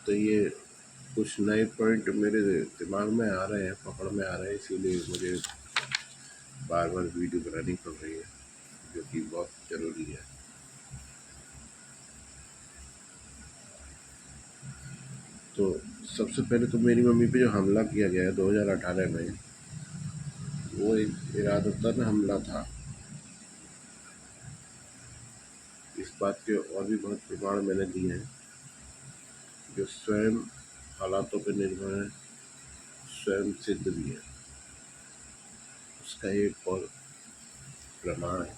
तो ये कुछ नए पॉइंट मेरे दिमाग में आ रहे हैं, पकड़ में आ रहे हैं, इसीलिए मुझे बार बार वीडियो बनानी पड़ रही है, जो कि बहुत ज़रूरी है। तो सबसे पहले तो मेरी मम्मी पे जो हमला किया गया है 2018 में, वो एक इरादतन हमला था। इस बात के और भी बहुत प्रमाण मैंने दिए हैं, जो स्वयं हालातों पर निर्भर है, स्वयं सिद्ध भी है। उसका एक और प्रमाण है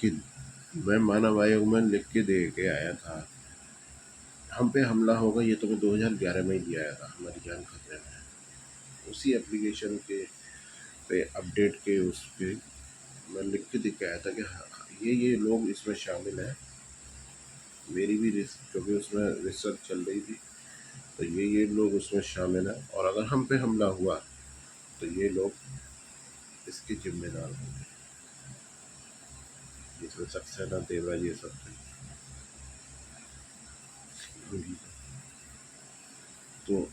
कि मैं मानव आयोग में लिख के दे के आया था, हम पे हमला होगा, ये तो मैं 2011 में ही दिया आया था, हमारी जान खतरे में है। उसी एप्लीकेशन के पे अपडेट के उस पर मैं लिख के दे के आया था कि हाँ, ये लोग इसमें शामिल हैं। मेरी भी क्योंकि उसमें रिसर्च चल रही थी, तो ये लोग उसमें शामिल हैं, और अगर हम पे हमला हुआ तो ये लोग इसके जिम्मेदार होंगे। इसमें सक्सेना, देवराज, ये सब होंगी। तो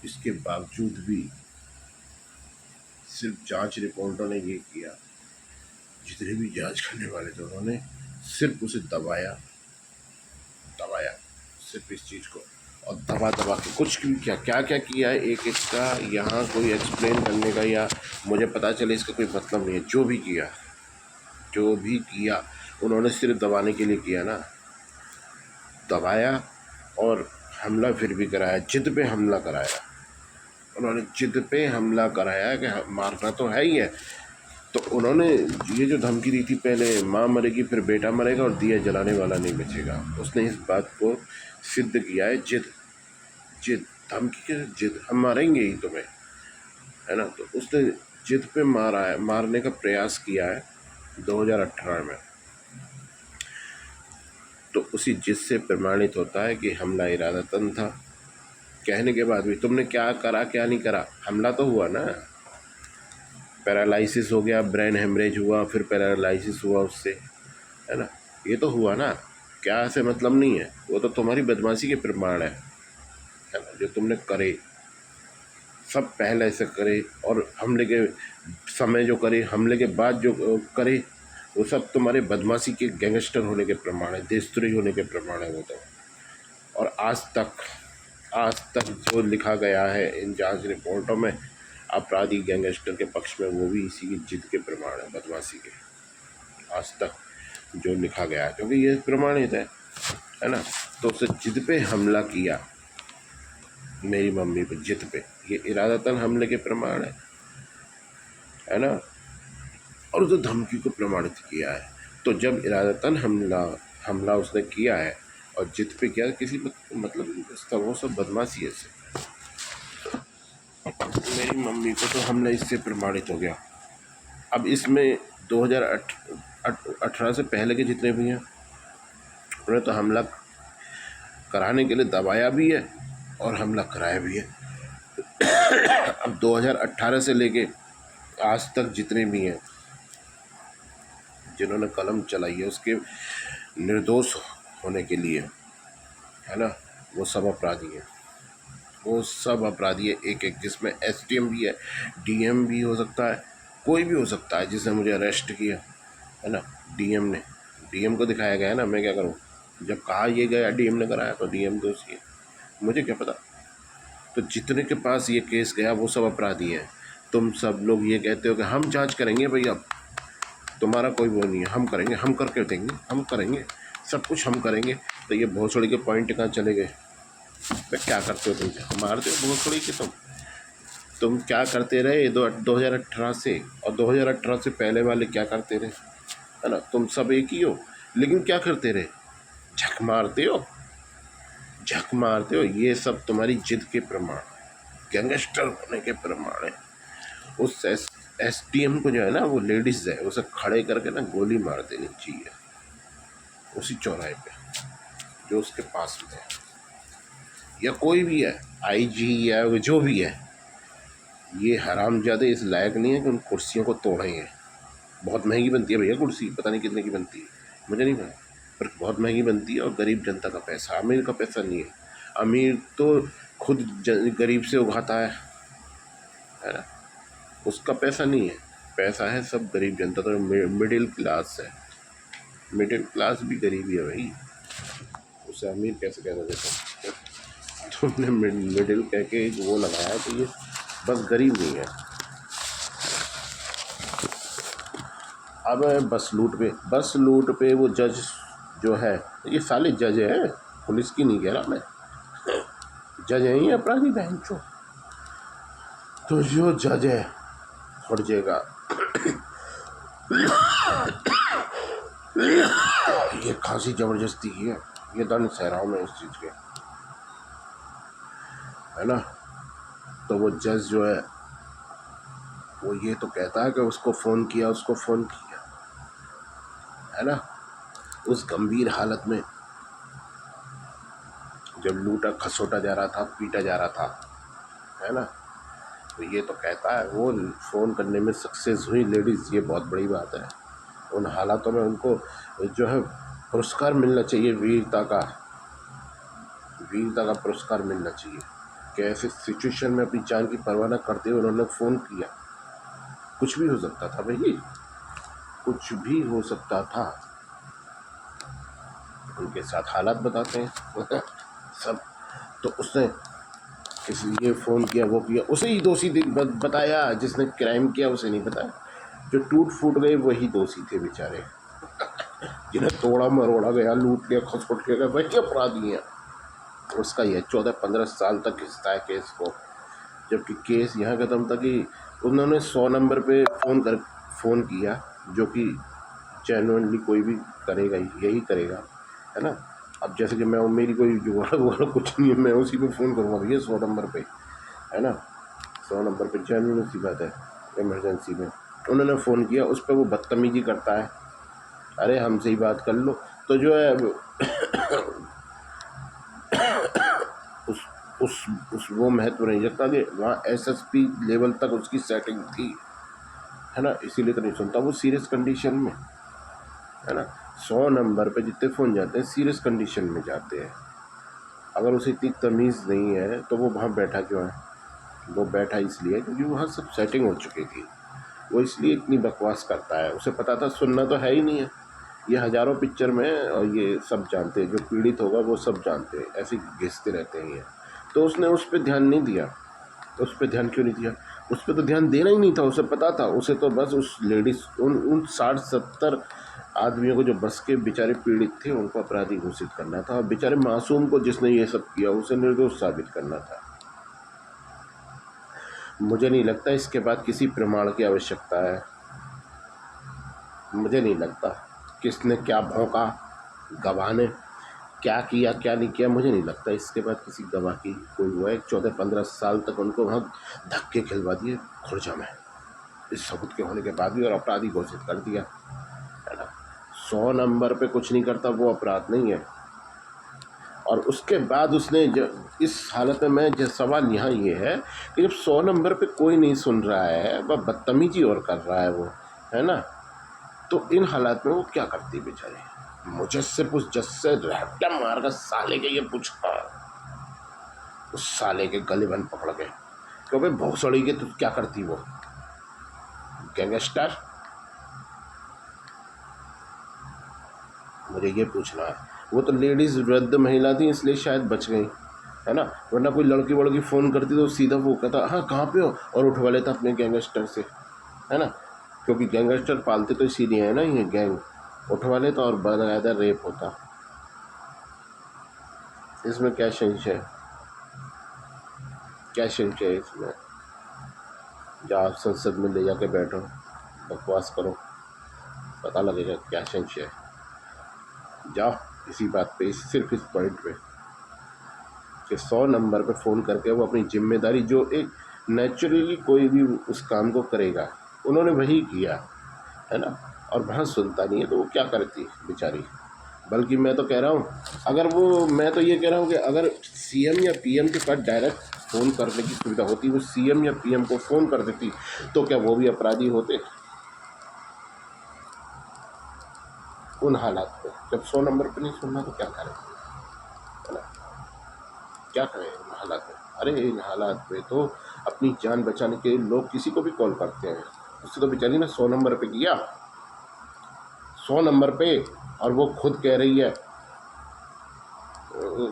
इसके बावजूद भी सिर्फ जांच रिपोर्टों ने ये किया, जितने भी जांच करने वाले थे उन्होंने सिर्फ उसे दबाया, सिर्फ इस चीज़ को, और दबा के कुछ भी क्या किया है, एक का यहाँ कोई एक्सप्लेन करने का या मुझे पता चले इसका कोई मतलब नहीं है। जो भी किया उन्होंने सिर्फ दबाने के लिए किया ना, दबाया और हमला फिर भी कराया, जिद पे हमला कराया। उन्होंने जिद पे हमला कराया कि मारना तो है ही है। तो उन्होंने ये जो धमकी दी थी, पहले माँ मरेगी फिर बेटा मरेगा और दिया जलाने वाला नहीं बचेगा, उसने इस बात को सिद्ध किया है। जिद धमकी के जिद, हम मारेंगे ही तुम्हें, है ना। तो उसने जिद पे मारा है, मारने का प्रयास किया है 2018 में। तो उसी जिद से प्रमाणित होता है कि हमला इरादतन था। कहने के बाद भी तुमने क्या करा क्या नहीं करा, हमला तो हुआ ना। पैरालिसिस हो गया, ब्रेन हेमरेज हुआ, फिर पैरालिसिस हुआ उससे, है ना। ये तो हुआ ना, क्या से मतलब नहीं है, वो तो तुम्हारी बदमाशी के प्रमाण है ना, जो तुमने करे, सब पहले से करे, और हमले के समय जो करे, हमले के बाद जो करे, वो सब तुम्हारे बदमाशी के, गैंगस्टर होने के प्रमाण है, देशद्रोही होने के प्रमाण है वो तो। और आज तक जो लिखा गया है इन जांच रिपोर्टों में अपराधी गैंगस्टर के पक्ष में, वो भी इसी की जिद के प्रमाण है, बदमाशी के। आज तक जो लिखा गया है, क्योंकि ये प्रमाणित है ना। तो उससे जिद पे हमला किया, मेरी मम्मी पे जिद पे, ये इरादतन हमले के प्रमाण है ना। और उसे धमकी को प्रमाणित किया है। तो जब इरादतन हमला उसने किया है और जिद पे किया, किसी मतलब वो सब बदमाशी है से, मेरी मम्मी को तो हमला इससे प्रमाणित हो गया। अब इसमें 2018 से पहले के जितने भी हैं, उन्हें तो हमला कराने के लिए दबाया भी है और हमला कराया भी है। अब 2018 से लेके आज तक जितने भी हैं जिन्होंने कलम चलाई है, उसके निर्दोष होने के लिए, है ना, वो सब अपराधी हैं। वो सब अपराधी है, एक जिसमें SDM भी है, DM भी हो सकता है, कोई भी हो सकता है जिसने मुझे अरेस्ट किया, है ना। DM को दिखाया गया है ना, मैं क्या करूँ, जब कहा ये गया DM ने कराया तो DM दोषी है, मुझे क्या पता। तो जितने के पास ये केस गया वो सब अपराधी हैं। तुम सब लोग ये कहते हो कि हम जांच करेंगे, भैया तुम्हारा कोई वो नहीं है, हम करेंगे, हम करके देंगे, हम करेंगे, सब कुछ हम करेंगे। तो ये भोसड़ी के पॉइंट कहाँ चले गए? तो क्या करते हो तुम, मारते हो भोसड़ी के तुम क्या करते रहे 2018 से, और 2018 से पहले वाले क्या करते रहे, है ना। तुम सब एक ही हो, लेकिन क्या करते रहे, झक मारते हो। ये सब तुम्हारी जिद के प्रमाण, गैंगस्टर होने के प्रमाण है। उस SDM को जो है ना, वो लेडीज़ है, उसे खड़े करके ना गोली मार देनी चाहिए उसी चौराहे पे जो उसके पास में है, या कोई भी है, IG या जो भी है। ये हरामजादे इस लायक नहीं है कि उन कुर्सियों को तोड़ेंगे। बहुत महंगी बनती है भैया कुर्सी, पता नहीं कितने की बनती है, मुझे नहीं पता। पर बहुत महंगी बनती है और गरीब जनता का पैसा, अमीर का पैसा नहीं है। अमीर तो खुद गरीब से उगाता है ना, उसका पैसा नहीं है, पैसा है सब गरीब जनता, तो मिडिल क्लास है, मिडिल क्लास भी गरीबी है भाई, उसे अमीर कैसे कह सकते हो। तुमने मिडिल कह के एक वो लगाया, तो ये बस गरीब नहीं है। अब बस लूट पे वो जज जो है, ये साले जज है, पुलिस की नहीं कह रहा मैं, जज है ही अपराधी बहन चो। तो जो जज है फट जाएगा। ये खांसी जबरदस्ती की है, ये दंड सह रहा हूँ मैं इस चीज़ के, है ना। तो वो जज जो है वो ये तो कहता है कि उसको फ़ोन किया, है ना, उस गंभीर हालत में जब लूटा खसोटा जा रहा था, पीटा जा रहा था, है ना, तो ये तो कहता है वो फ़ोन करने में सक्सेस हुई लेडीज़, ये बहुत बड़ी बात है। उन हालातों में उनको जो है पुरस्कार मिलना चाहिए, वीरता का पुरस्कार मिलना चाहिए कि ऐसे सिचुएशन में अपनी जान की परवाह न करते हुए उन्होंने फ़ोन किया। कुछ भी हो सकता था भाई, कुछ भी हो सकता था। उनके साथ हालात बताते हैं सब। तो उसने इसलिए फ़ोन किया, वो किया, उसे ही दोषी बताया, जिसने क्राइम किया उसे नहीं बताया। जो टूट फूट गए वही दोषी थे बेचारे, जिन्हें तोड़ा मरोड़ा गया, लूट लिया, खसपट किया गया, वही अपराधी हैं। उसका यह 14-15 साल तक खिंचता है केस को, जबकि केस यहाँ ख़त्म था कि उन्होंने 100 नंबर पे फ़ोन किया, जो कि जेन्युइनली कोई भी करेगा, यही करेगा, है ना। अब जैसे कि मैं, मेरी कोई जुगाड़ वुगाड़ कुछ नहीं है, मैं उसी पे फ़ोन करूँगा भैया 100 नंबर पे, है ना, 100 नंबर पे जेन्युइन सी बात है। इमरजेंसी में उन्होंने फ़ोन किया, उस पर वो बदतमीजी करता है, अरे हमसे ही बात कर लो, तो जो है उस वो महत्व नहीं रखता कि वहाँ एसएसपी लेवल तक उसकी सेटिंग थी, है ना, इसीलिए तो नहीं सुनता वो सीरियस कंडीशन में, है ना। 100 नंबर पे जितने फ़ोन जाते हैं सीरियस कंडीशन में जाते हैं। अगर उसे इतनी तमीज़ नहीं है तो वो वहाँ बैठा क्यों है? वो बैठा इसलिए क्योंकि वहाँ सब सेटिंग हो चुकी थी, वो इसलिए इतनी बकवास करता है। उसे पता था सुनना तो है ही नहीं है, ये हज़ारों पिक्चर में, और ये सब जानते हैं, जो पीड़ित होगा वो सब जानते हैं, ऐसे घिसते रहते हैं ये। तो उसने उस पर ध्यान नहीं दिया। उस पर ध्यान क्यों नहीं दिया? उस पर तो ध्यान देना ही नहीं था, उसे पता था, उसे तो बस उस लेडीज़, उन 60-70 आदमियों को जो बस के बेचारे पीड़ित थे उनको अपराधी घोषित करना था, और बेचारे मासूम को जिसने ये सब किया उसे निर्दोष साबित करना था। मुझे नहीं लगता इसके बाद किसी प्रमाण की आवश्यकता है, मुझे नहीं लगता किसने क्या भौंका, गवाह ने क्या किया क्या नहीं किया, मुझे नहीं लगता इसके बाद किसी गवाह की कोई हुआ है। 14-15 साल तक उनको वहाँ धक्के खिलवा दिए खुर्जा में, इस सबूत के होने के बाद भी, और अपराधी घोषित कर दिया, है ना। 100 नंबर पे कुछ नहीं करता वो अपराध नहीं है। और उसके बाद उसने इस हालत में जो सवाल यहाँ ये है कि जब 100 नंबर पे कोई नहीं सुन रहा है, वह बदतमीजी और कर रहा है वो, है ना, तो इन हालात में वो क्या करती बेचारी? मुझे सिर्फ उस जज से रैप्टा मार कर साले के ये पूछा, उस साले के गले बन पकड़ के, क्योंकि भोसड़ी के, तू क्या करती वो गैंगस्टर? मुझे ये पूछना है। वो तो लेडीज़ वृद्ध महिला थी इसलिए शायद बच गई, है ना, वरना कोई लड़की वड़की फ़ोन करती तो सीधा वो कहता हाँ कहाँ पे हो, और उठवा लेता अपने गैंगस्टर से, है ना, क्योंकि गैंगस्टर पालते तो इसीलिए है ना, ये गैंग उठवा लेता और बाकायदा रेप होता। इसमें क्या संशय है? क्या संशय है इसमें? जाओ संसद में ले जाके बैठो, बकवास करो, पता लगेगा क्या संशय है। जाओ इसी बात पे, सिर्फ इस पॉइंट पे कि 100 नंबर पे फ़ोन करके वो अपनी जिम्मेदारी, जो एक नेचुरली कोई भी उस काम को करेगा, उन्होंने वही किया, है ना, और वहाँ सुनता नहीं है तो वो क्या करती बेचारी। बल्कि मैं तो कह रहा हूँ, अगर वो, मैं तो ये कह रहा हूँ कि अगर सीएम या पीएम के पास डायरेक्ट फ़ोन करने की सुविधा होती, वो सीएम या पीएम को फ़ोन कर देती, तो क्या वो भी अपराधी होते? उन हालात पे जब 100 नंबर पे नहीं सुनना तो क्या करें, है ना? क्या करें इन हालात में? अरे इन हालात में तो अपनी जान बचाने के लिए लोग किसी को भी कॉल करते हैं। उससे तो बेचारी ने 100 नंबर पे किया, 100 नंबर पे, और वो खुद कह रही है,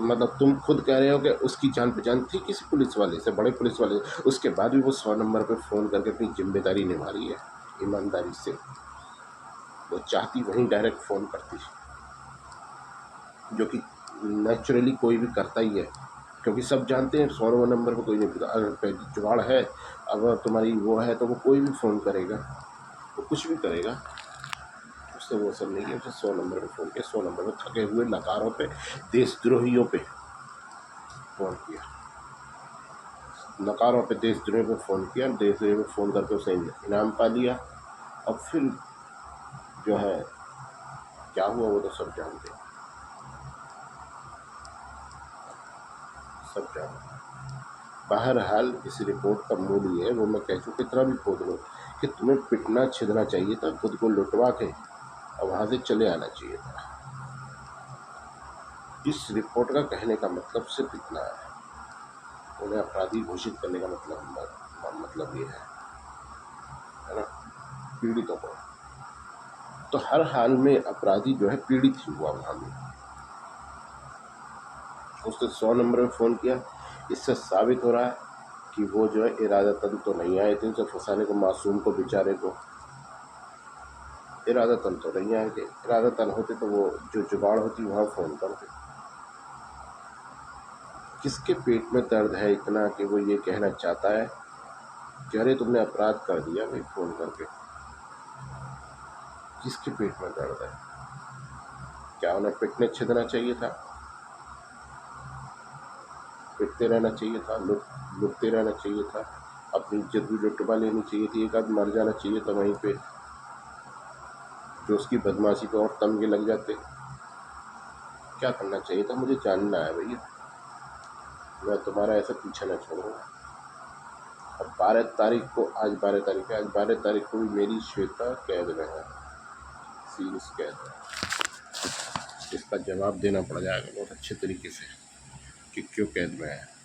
मतलब तुम खुद कह रहे हो कि उसकी जान पहचान थी किसी पुलिस वाले से, बड़े पुलिस वाले से, उसके बाद भी वो 100 नंबर पे फ़ोन करके अपनी जिम्मेदारी निभा रही है ईमानदारी से। वो चाहती वहीं डायरेक्ट फ़ोन करती, जो कि नेचुरली कोई भी करता ही है, क्योंकि सब जानते हैं 100 नंबर पे कोई नहीं पता, अगर जुगाड़ है, अगर तुम्हारी वो है तो वो कोई भी फ़ोन करेगा, वो कुछ भी करेगा, उससे वो सब नहीं है। उसे 100 नंबर पे फ़ोन किया, 100 नंबर पे थके हुए नकारों पे, देशद्रोहियों पे फ़ोन किया, नकारों पे देशद्रोहियों पे फ़ोन किया, देशद्रोहियों पे फ़ोन करके उसे इनाम पा लिया। अब फिर जो है क्या हुआ वो तो सब जानते हैं, सब जानते हैं। बहरहाल इस रिपोर्ट का मूल ये है, वो मैं कह चुका कितना भी खोद लो, कि तुम्हें पिटना छिदना चाहिए था, खुद को लुटवा के और वहाँ से चले आना चाहिए था। इस रिपोर्ट का कहने का मतलब सिर्फ इतना है, उन्हें अपराधी घोषित करने का मतलब ये है ना, पीड़ितों को। तो हर हाल में अपराधी जो है पीड़ित ही हुआ वहाँ में। उसने 100 नंबर में फ़ोन किया, इससे साबित हो रहा है कि वो जो है इरादतन तो नहीं आए थे उसे फंसाने को, मासूम को, बेचारे को। इरादतन तो नहीं आए थे, इरादतन होते तो वो जो जुगाड़ होती वहाँ फ़ोन करते। किसके पेट में दर्द है इतना कि वो ये कहना चाहता है कि अरे तुमने अपराध कर दिया भाई फ़ोन करके? किसके पेट में दर्द है? क्या उन्हें पिटने छिदना चाहिए था, पिटते रहना चाहिए था, लुटते रहना चाहिए था, अपनी इज्जत भी लुटवा लेनी चाहिए थी, एक आध मर जाना चाहिए था वहीं पे, जो उसकी बदमाशी पे और तमगे लग जाते? क्या करना चाहिए था? मुझे जानना है भैया, मैं तुम्हारा ऐसा पीछा न छोड़ूंगा। अब 12 तारीख को, आज 12 तारीख है, आज 12 तारीख को भी मेरी श्वेता कैद में है, सीरियस कैद है। इसका जवाब देना पड़ जाएगा बहुत अच्छे तरीके से कि क्यों कैद में है।